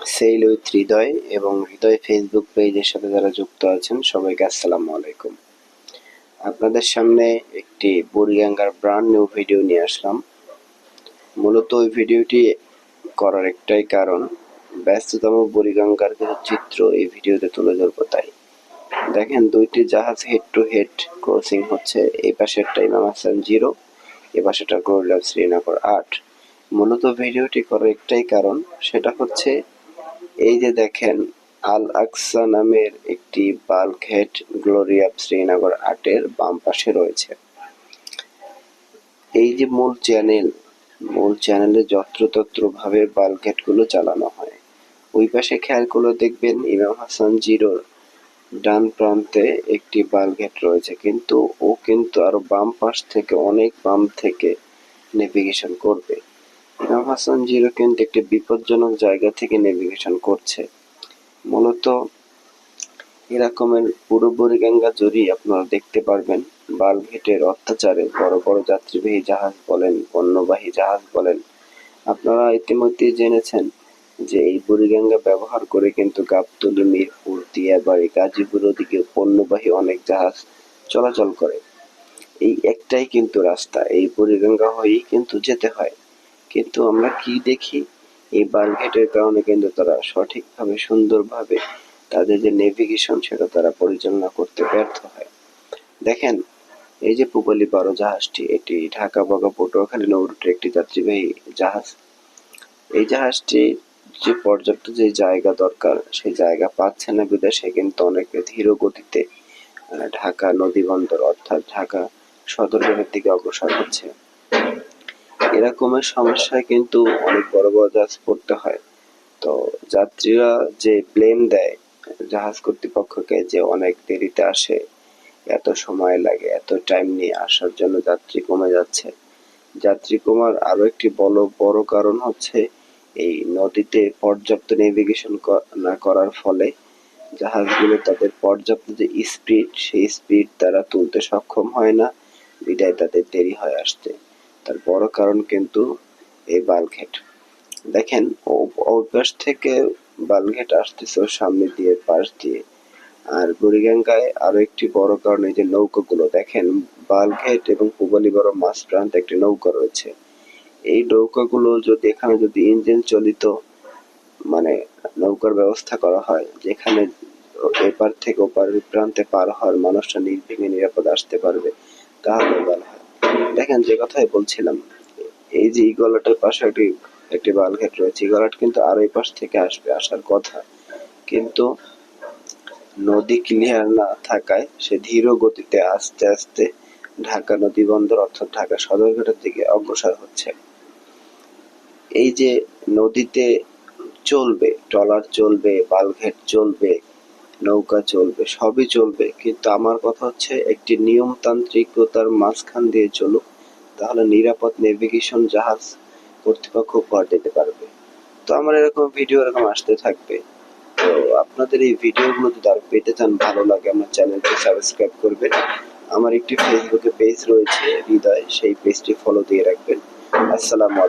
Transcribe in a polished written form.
Sell with হৃদয় এবং হৃদয় Facebook পেজের সাথে যারা যুক্ত আছেন সবাইকে আসসালামু আলাইকুম। আপনাদের সামনে একটি বুড়িগঙ্গার ব্র্যান্ড নিউ ভিডিও নিয়ে আসলাম। মূলত ওই ভিডিওটি করার একটাই কারণ, ব্যস্ততম বুড়িগঙ্গার কিছু চিত্র এই ভিডিওতে তুলে ধরবো। তাই দেখেন, দুইটি জাহাজ হেড টু হেড ক্রসিং হচ্ছে। এই পাশেরটা ইমাম হাসান 0, এ পাশেরটা গরিলা শ্রীনগর 8। মূলত ভিডিওটি করার একটাই কারণ, সেটা হচ্ছে এই যে দেখেন, আল আকসা নামের একটি বাল্কহেড গ্লোরিয়া শ্রীনগর 8-এর বাম পাশে রয়েছে। এই যে মূল চ্যানেলে যত্রতত্র ভাবে বাল্কহেড গুলো চালানো হয়। ওই পাশে খেয়াল করলে দেখবেন ইমাম হাসান 0-র ডান প্রান্তে একটি বাল্কহেড রয়েছে, কিন্তু ও কিন্তু আরো বাম পাশ থেকে, অনেক বাম থেকে নেভিগেশন করবে। ইমাম হাসান 0 কিন্তু একটি বিপজ্জনক জায়গা থেকে নেভিগেশন করছে। মূলত এরকমের পুরো বুড়িগঙ্গা জুড়েই আপনারা দেখতে পারবেন বাল্কহেডের অত্যাচারে বড় বড় যাত্রীবাহী জাহাজ বলেন, পণ্যবাহী জাহাজ বলেন। আপনারা ইতিমধ্যে জেনেছেন যে এই বুড়িগঙ্গা ব্যবহার করে কিন্তু গাবতলী, মিরপুর, দিয়াবাড়ি, গাজীপুর ওদিকে পণ্যবাহী অনেক জাহাজ চলাচল করে। এই একটাই কিন্তু রাস্তা, এই বুড়িগঙ্গা হয়েই কিন্তু যেতে হয়। কিন্তু আমরা কি দেখি, এই বাল্কহেডের কারণে কিন্তু তারা সঠিকভাবে, সুন্দরভাবে তাদের যে নেভিগেশন সেটা তারা পরিচালনা করতে ব্যর্থ হয়। দেখেন, এই যে পূবালী 12 জাহাজটি, এটি ঢাকা, বগা, পটুয়াখালী নৌ রুটের একটি যাত্রীবাহী জাহাজ। এই জাহাজটি যে পর্যাপ্ত যে জায়গা দরকার সেই জায়গা পাচ্ছে না বিধায় সে কিন্তু অনেক ধীর গতিতে ঢাকা নদী বন্দর অর্থাৎ ঢাকা সদরঘাটের দিকে অগ্রসর হচ্ছে। এরকমের সমস্যায় কিন্তু অনেক বড় বড় জাহাজ পড়তে হয়। তো যাত্রীরা যে ব্লেম দেয় জাহাজ কর্তৃপক্ষকে যে অনেক দেরিতে আসে, এত সময় লাগে, এত টাইম নিয়ে আসার জন্য যাত্রী কমে যাচ্ছে। যাত্রী কমার আরো একটি বড় কারণ হচ্ছে এই নদীতে পর্যাপ্ত নেভিগেশন না করার ফলে জাহাজগুলো তাদের পর্যাপ্ত যে স্পিড, সেই স্পিড তারা তুলতে সক্ষম হয় না, বিধায় তাদের দেরি হয় আসতে। তার বড় কারণ কিন্তু এই বাল্কহেড। দেখেন, ওই পাশ থেকে বাল্কহেড আসতেছে ওর সামনে দিয়ে, পাশ দিয়ে। আর বুড়িগঙ্গায় আরো একটি বড় কারণ এই যে নৌকাগুলো। দেখেন, বাল্কহেড এবং পূবালী 12 মাঝ প্রান্তে একটি নৌকা রয়েছে। এই নৌকাগুলো যদি এখানে যদি ইঞ্জিন চালিত মানে নৌকার ব্যবস্থা করা হয়, যেখানে এপার থেকে ওপার প্রান্তে পার হওয়ার মানুষরা নির্বিঘ্নে নিরাপদ আসতে পারবে, তাহলে ভালো হয়। দেখেন, যে কথাই বলছিলাম, এই যে ইগলাটার পাশে একটি বাল্কহেড রয়েছে, ইগলাট কিন্তু আরো এই পাশ থেকে আসার কথা, কিন্তু নদী ক্লিয়ার না থাকায় সে ধীর গতিতে আস্তে আস্তে ঢাকা নদী বন্দর অর্থাৎ ঢাকা সদরঘাটের দিকে অগ্রসর হচ্ছে। এই যে নদীতে চলবে, ট্রলার চলবে, বাল্কহেড চলবে, নৌকা চলবে, সবই চলবে, কিন্তু আমার কথা হচ্ছে একটি নিয়মতান্ত্রিকতার মাঝখান দিয়ে চলুক, তাহলে নিরাপদ নেভিগেশন জাহাজ কর্তৃপক্ষ উপহার দিতে পারবে। তো আমার এরকম ভিডিও এরকম আসতে থাকবে। তো আপনাদের এই ভিডিওগুলো যদি আরো পেতে চান, ভালো লাগে, আমার চ্যানেলটি সাবস্ক্রাইব করবেন। আমার একটি ফেসবুকে পেজ রয়েছে হৃদয়, সেই পেজটি ফলো দিয়ে রাখবেন। আসসালামু আলাইকুম।